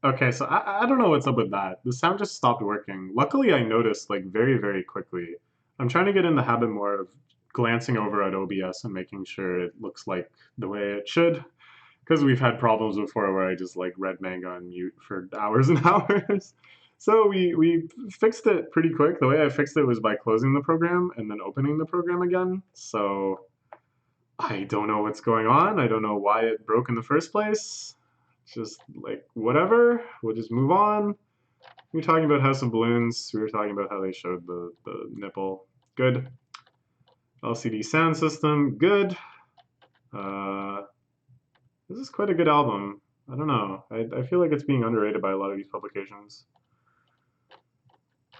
Okay, so I don't know what's up with that. The sound just stopped working. Luckily, I noticed like very, very quickly. I'm trying to get in the habit more of glancing over at OBS and making sure it looks like the way it should. Because we've had problems before where I just like read manga on mute for hours and hours. So we fixed it pretty quick. The way I fixed it was by closing the program and then opening the program again. So I don't know what's going on. I don't know why it broke in the first place. Just like whatever. We'll just move on. We were talking about House of Balloons. We were talking about how they showed the nipple. Good. LCD sound system. Good. Uh, this is quite a good album. I don't know. I feel like it's being underrated by a lot of these publications.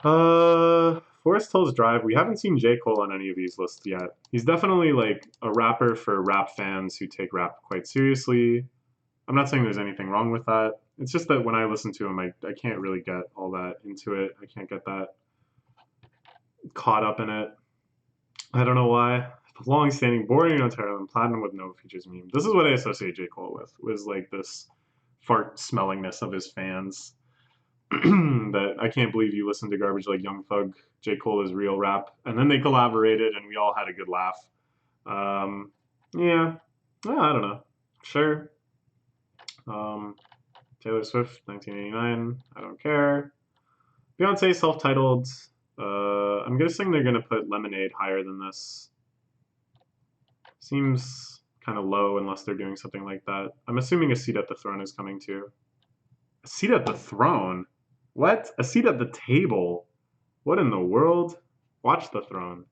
Forest Hills Drive. We haven't seen J. Cole on any of these lists yet. He's definitely like a rapper for rap fans who take rap quite seriously. I'm not saying there's anything wrong with that. It's just that when I listen to him, I can't really get all that into it. I can't get that caught up in it. I don't know why. The long-standing, boring, Ontario, and platinum with no features meme. This is what I associate J. Cole with, was like this fart smellingness of his fans. That I can't believe you listened to garbage like Young Thug. J. Cole is real rap. And then they collaborated and we all had a good laugh. Yeah. I don't know. Sure. Um, Taylor Swift, 1989. I don't care. Beyonce, self-titled. I'm guessing they're gonna put Lemonade higher than this. Seems kind of low unless they're doing something like that. I'm assuming A Seat at the Throne is coming too. A Seat at the Throne? What? A seat at the table? What in the world? Watch the Throne.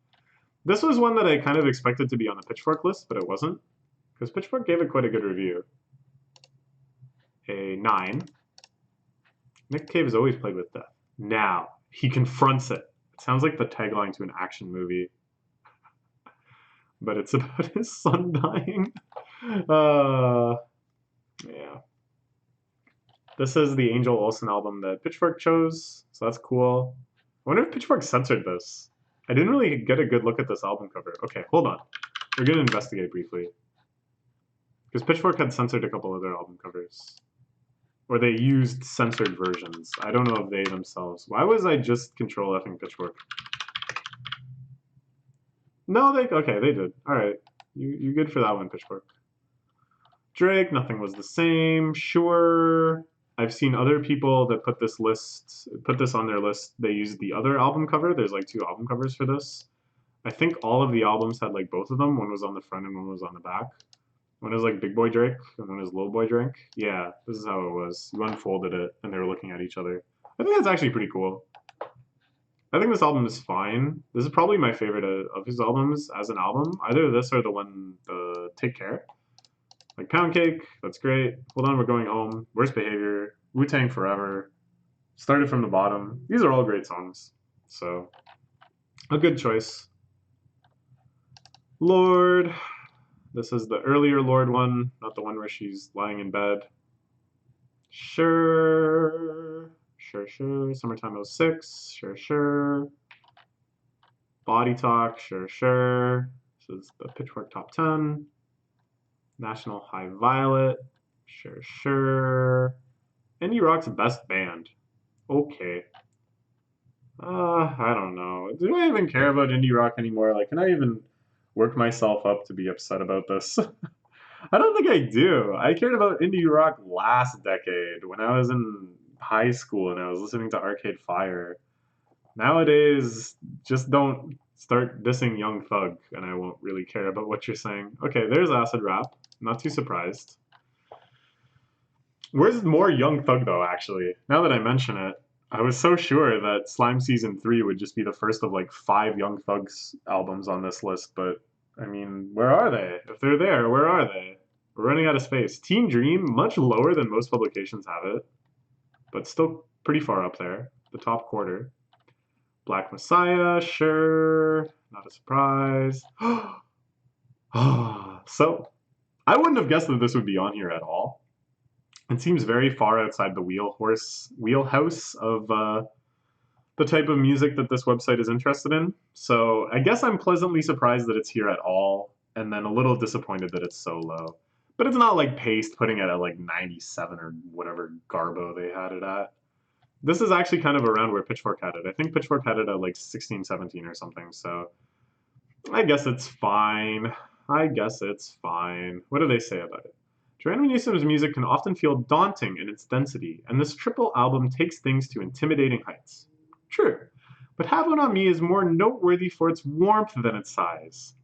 This was one that I kind of expected to be on the Pitchfork list, but it wasn't. Because Pitchfork gave it quite a good review. A 9. Nick Cave has always played with death. Now, he confronts it. It sounds like the tagline to an action movie. But it's about his son dying. Yeah. This is the Angel Olsen album that Pitchfork chose, so that's cool. I wonder if Pitchfork censored this. I didn't really get a good look at this album cover. Okay, hold on. We're gonna investigate briefly. Because Pitchfork had censored a couple of their album covers. Or they used censored versions. I don't know if they themselves. Why was I just control Fing Pitchfork? No, okay, they did. Alright. You good for that one, Pitchfork. Drake, nothing was the same. Sure. I've seen other people that put this on their list. They used the other album cover. There's like 2 album covers for this. I think all of the albums had like both of them. One was on the front and one was on the back. One is like Big Boy Drake and one is Little Boy Drake. Yeah, this is how it was. You unfolded it and they were looking at each other. I think that's actually pretty cool. I think this album is fine. This is probably my favorite of his albums as an album. Either this or the one, the Take Care. Like Pound Cake, that's great. Hold on, we're going home. Worst Behavior, Wu-Tang Forever. Started from the Bottom. These are all great songs. So, a good choice. Lorde. This is the earlier Lorde one, not the one where she's lying in bed. Sure. Sure. Summertime '06. Sure. Body Talk. Sure. This is the Pitchfork Top 10. National High Violet. Sure. Indie Rock's best band. Okay. I don't know. Do I even care about indie rock anymore? Like, can I even work myself up to be upset about this? I don't think I do. I cared about indie rock last decade when I was in high school and I was listening to Arcade Fire. Nowadays, just don't start dissing Young Thug and I won't really care about what you're saying. Okay, there's Acid Rap. Not too surprised. Where's more Young Thug though, actually? Now that I mention it, I was so sure that Slime Season 3 would just be the first of like 5 Young Thugs albums on this list, but I mean, where are they? If they're there, where are they? We're running out of space. Teen Dream, much lower than most publications have it, but still pretty far up there, the top quarter. Black Messiah, sure, not a surprise. So, I wouldn't have guessed that this would be on here at all. It seems very far outside the wheelhouse of the type of music that this website is interested in. So I guess I'm pleasantly surprised that it's here at all, and then a little disappointed that it's so low. But it's not like Paste putting it at like 97 or whatever Garbo they had it at. This is actually kind of around where Pitchfork had it. I think Pitchfork had it at like 16, 17 or something, so I guess it's fine. I guess it's fine. What do they say about it? Joanna Newsom's music can often feel daunting in its density, and this triple album takes things to intimidating heights. True, but Have One On Me is more noteworthy for its warmth than its size.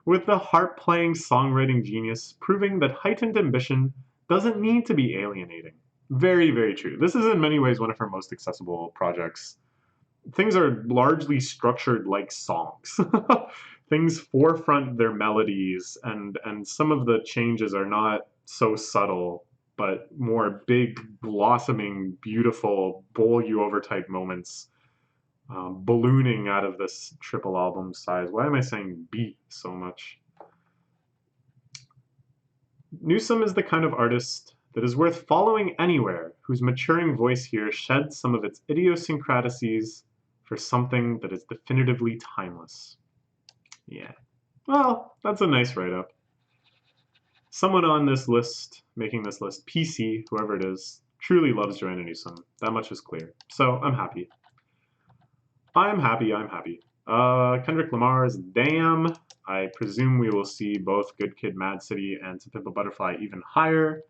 With the harp-playing songwriting genius proving that heightened ambition doesn't need to be alienating. Very, very true. This is in many ways one of her most accessible projects. Things are largely structured like songs. Things forefront their melodies, and some of the changes are not so subtle, but more big, blossoming, beautiful, bowl you over type moments, ballooning out of this triple album size. Why am I saying beat so much? Newsom is the kind of artist that is worth following anywhere, whose maturing voice here sheds some of its idiosyncrasies for something that is definitively timeless. Yeah. Well, that's a nice write-up. Someone on this list, making this list, PC, whoever it is, truly loves Joanna Newsom. That much is clear. So I'm happy. I'm happy. Kendrick Lamar's Damn. I presume we will see both Good Kid, Mad City and To Pimp a Butterfly even higher.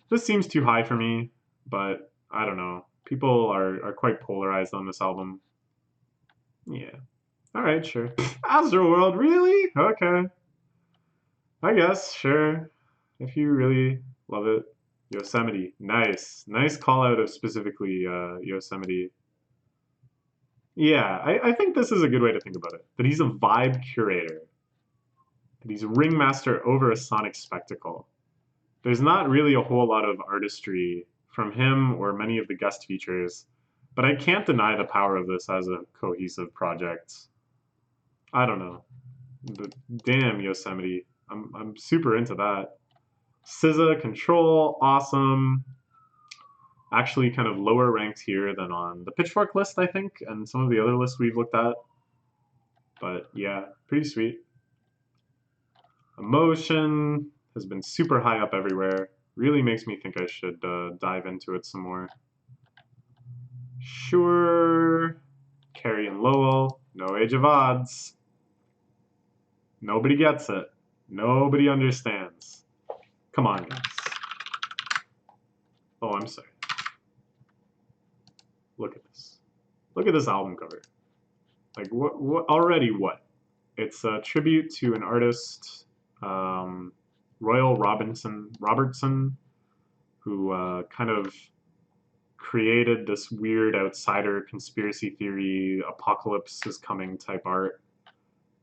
This seems too high for me, but I don't know. People are quite polarized on this album. Yeah. Alright, sure. Astroworld, really? Okay. I guess, sure. If you really love it. Yosemite. Nice. Nice call out of specifically Yosemite. Yeah, I think this is a good way to think about it. That he's a vibe curator. That he's a ringmaster over a sonic spectacle. There's not really a whole lot of artistry from him or many of the guest features, but I can't deny the power of this as a cohesive project. I don't know. But damn Yosemite. I'm super into that. SZA, Control, awesome. Actually kind of lower ranked here than on the Pitchfork list, I think, and some of the other lists we've looked at. But yeah, pretty sweet. Emotion has been super high up everywhere. Really makes me think I should dive into it some more. Sure. Carrie and Lowell, No Age of Odds. Nobody gets it. Nobody understands. Come on, guys. Oh, I'm sorry. Look at this. Look at this album cover. Like, what already what? It's a tribute to an artist, Royal Robertson, who kind of created this weird outsider conspiracy theory, apocalypse is coming type art.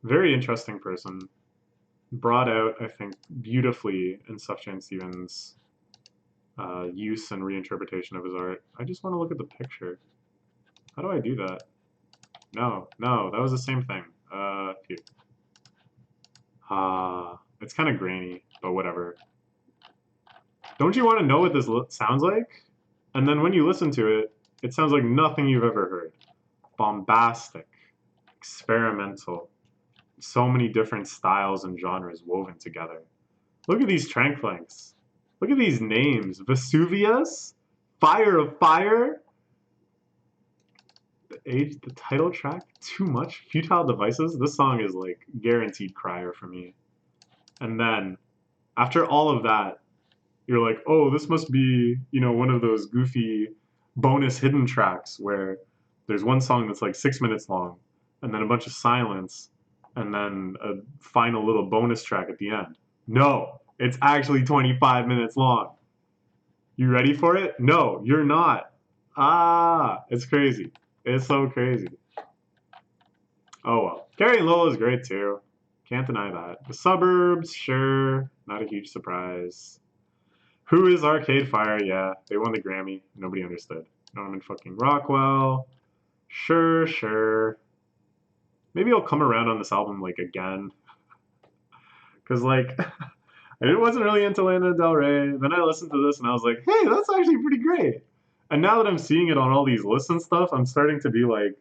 Very interesting person. Brought out, I think, beautifully in Sufjan Stevens' use and reinterpretation of his art. I just want to look at the picture. How do I do that? No, that was the same thing. Here. It's kind of grainy, but whatever. Don't you want to know what this sounds like? And then when you listen to it, it sounds like nothing you've ever heard. Bombastic, experimental, so many different styles and genres woven together. Look at these trank lengths. Look at these names. Vesuvius, Fire of Fire, the title track, Too Much, Futile Devices. This song is like guaranteed crier for me. And then after all of that, you're like, oh, this must be, one of those goofy bonus hidden tracks where there's one song that's like 6 minutes long and then a bunch of silence and then a final little bonus track at the end. No, it's actually 25 minutes long. You ready for it? No, you're not. It's crazy. It's so crazy. Oh well. Carrie and Lowell is great too. Can't deny that. The Suburbs, sure. Not a huge surprise. Who is Arcade Fire? Yeah, they won the Grammy. Nobody understood. Norman fucking Rockwell. Sure. Maybe I'll come around on this album, like, again. Because, like, I wasn't really into Lana Del Rey. Then I listened to this and I was like, hey, that's actually pretty great. And now that I'm seeing it on all these lists and stuff, I'm starting to be like,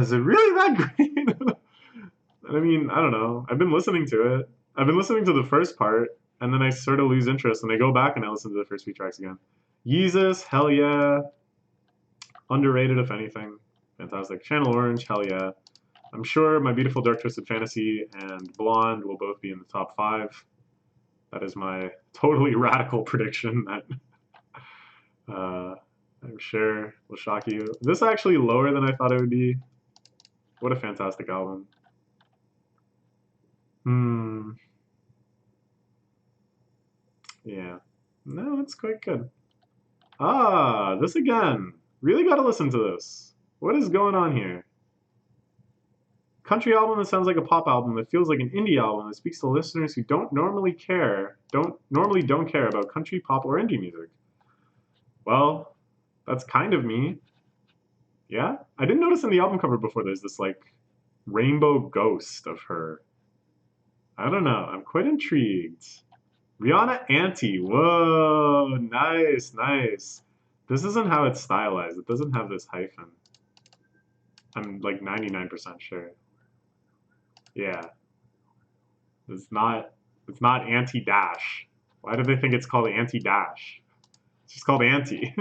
is it really that great? I mean, I don't know. I've been listening to it. I've been listening to the first part, and then I sort of lose interest, and I go back and I listen to the first few tracks again. Yeezus, hell yeah. Underrated, if anything. Fantastic. Channel Orange, hell yeah. I'm sure My Beautiful Dark Twisted Fantasy and Blonde will both be in the top 5. That is my totally radical prediction that I'm sure will shock you. This is actually lower than I thought it would be. What a fantastic album. Yeah. No, it's quite good. Ah, this again. Really gotta listen to this. What is going on here? Country album that sounds like a pop album that feels like an indie album that speaks to listeners who don't normally care about country, pop, or indie music. Well, that's kind of me. Yeah? I didn't notice in the album cover before there's this like rainbow ghost of her. I don't know. I'm quite intrigued. Rihanna Auntie. Whoa, nice, nice. This isn't how it's stylized. It doesn't have this hyphen. I'm like 99% sure. Yeah. It's not anti-dash. Why do they think it's called anti-dash? It's just called anti.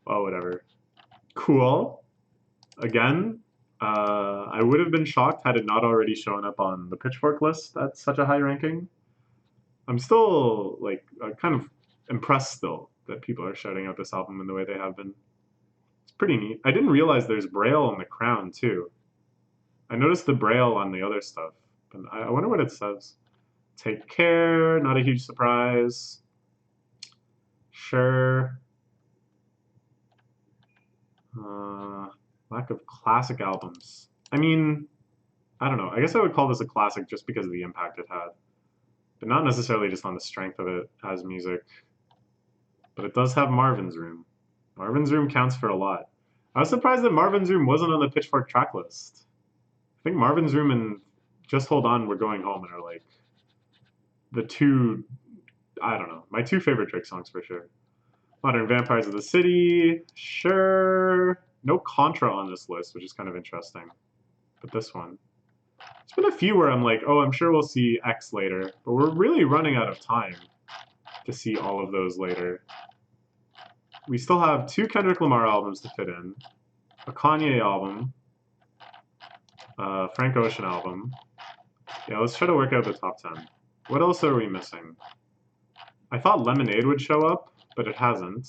Oh, whatever. Cool. Again, I would have been shocked had it not already shown up on the Pitchfork list at such a high ranking. I'm still like kind of impressed still that people are shouting out this album in the way they have been. It's pretty neat. I didn't realize there's Braille on the crown too. I noticed the Braille on the other stuff, but I wonder what it says. Take care, not a huge surprise. Sure. Lack of classic albums. I mean, I don't know. I guess I would call this a classic just because of the impact it had. But not necessarily just on the strength of it as music. But it does have Marvin's Room. Marvin's Room counts for a lot. I was surprised that Marvin's Room wasn't on the Pitchfork track list. I think Marvin's Room and Just Hold On, We're Going Home are like the two, I don't know, my two favorite Drake songs for sure. Modern Vampires of the City, sure. No Contra on this list, which is kind of interesting. But this one. There's been a few where I'm like, oh, I'm sure we'll see X later. But we're really running out of time to see all of those later. We still have 2 Kendrick Lamar albums to fit in. A Kanye album. A Frank Ocean album. Yeah, let's try to work out the top 10. What else are we missing? I thought Lemonade would show up, but it hasn't.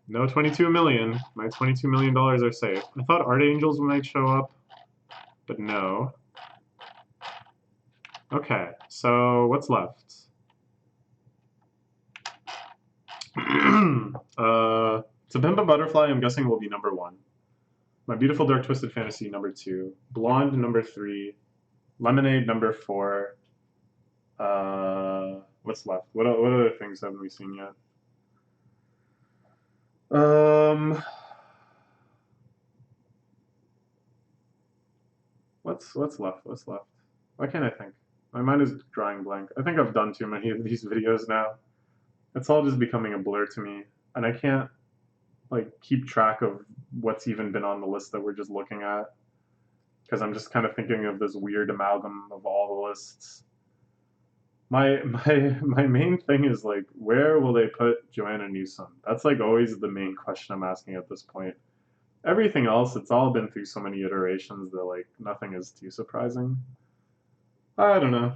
No 22 million. My $22 million are safe. I thought Art Angels might show up, but no. Okay, so what's left? To Pimp a Butterfly, I'm guessing will be number 1. My Beautiful Dark Twisted Fantasy, number 2. Blonde, number 3. Lemonade, number 4. What's left? What other things haven't we seen yet? What's left? What's left? Why can't I think? My mind is drawing blank. I think I've done too many of these videos now. It's all just becoming a blur to me, and I can't like keep track of what's even been on the list that we're just looking at, because I'm just kind of thinking of this weird amalgam of all the lists. My main thing is like, where will they put Joanna Newsom? That's like always the main question I'm asking at this point. Everything else, it's all been through so many iterations that like nothing is too surprising. I don't know.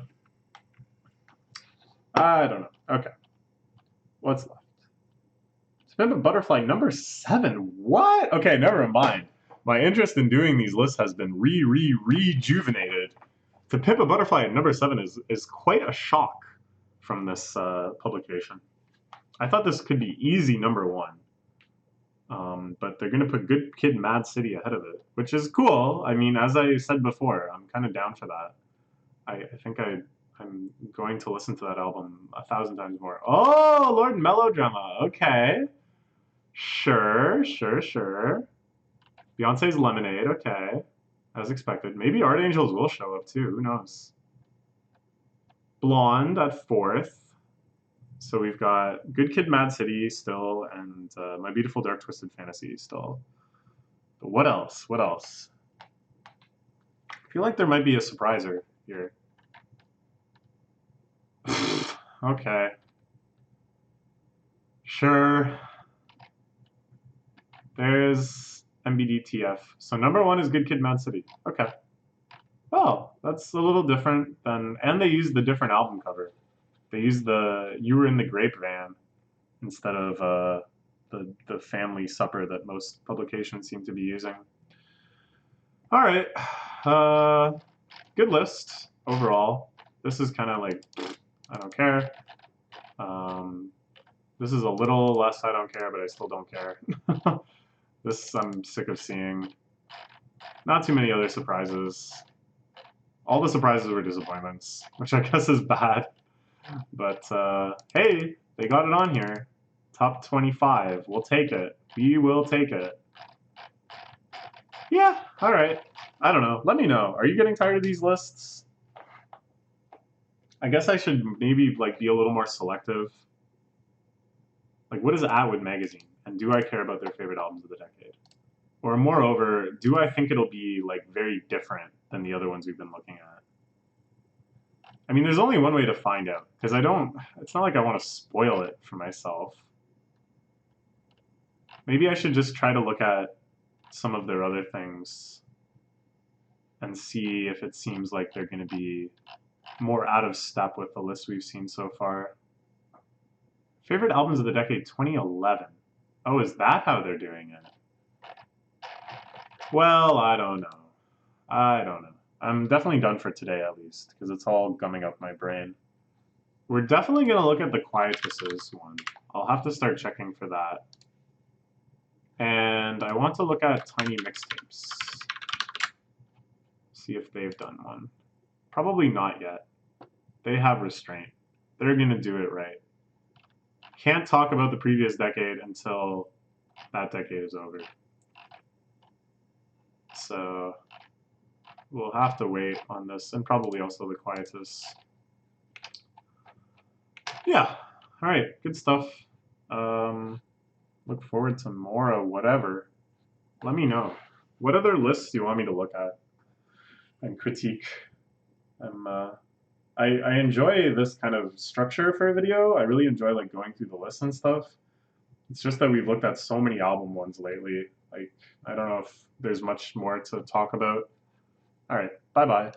Okay. What's left? Spin a Butterfly number 7. What? Okay, never mind. My interest in doing these lists has been rejuvenated. To Pimp a Butterfly at number 7 is quite a shock from this publication. I thought this could be easy number 1. But they're going to put Good Kid, Mad City ahead of it, which is cool. I mean, as I said before, I'm kind of down for that. I think I'm going to listen to that album 1,000 times more. Oh, Lord Melodrama. Okay. Sure. Beyonce's Lemonade. Okay. As expected. Maybe Art Angels will show up too. Who knows? Blonde at 4th. So we've got Good Kid, Mad City still, and My Beautiful Dark Twisted Fantasy still. But what else? What else? I feel like there might be a surpriser here. Okay. Sure. There's MBDTF. So number one is Good Kid, Mad City. Okay. Oh, that's a little different than, and they used the different album cover. They used the "You Were in the Grape Van" instead of the family supper that most publications seem to be using. All right, good list overall. This is kind of like I don't care. Um, this is a little less I don't care, but I still don't care. This I'm sick of seeing. Not too many other surprises. All the surprises were disappointments, which I guess is bad. But hey, they got it on here. Top 25. We'll take it. We will take it. Yeah, all right. I don't know. Let me know. Are you getting tired of these lists? I guess I should maybe like be a little more selective. Like, what is Atwood Magazine? And do I care about their favorite albums of the decade? Or moreover, do I think it'll be like very different than the other ones we've been looking at? I mean, there's only one way to find out, because I don't, it's not like I want to spoil it for myself. Maybe I should just try to look at some of their other things and see if it seems like they're going to be more out of step with the list we've seen so far. Favorite albums of the decade 2011. Oh, is that how they're doing it? Well, I don't know. I don't know. I'm definitely done for today at least, because it's all gumming up my brain. We're definitely going to look at the Quietuses one. I'll have to start checking for that. And I want to look at Tiny Mixtapes. See if they've done one. Probably not yet. They have restraint. They're going to do it right. Can't talk about the previous decade until that decade is over. So we'll have to wait on this, and probably also the Quietus. Yeah. All right. Good stuff. Look forward to more of whatever. Let me know. What other lists do you want me to look at and critique? I enjoy this kind of structure for a video. I really enjoy like going through the lists and stuff. It's just that we've looked at so many album ones lately. Like, I don't know if there's much more to talk about. All right. Bye-bye.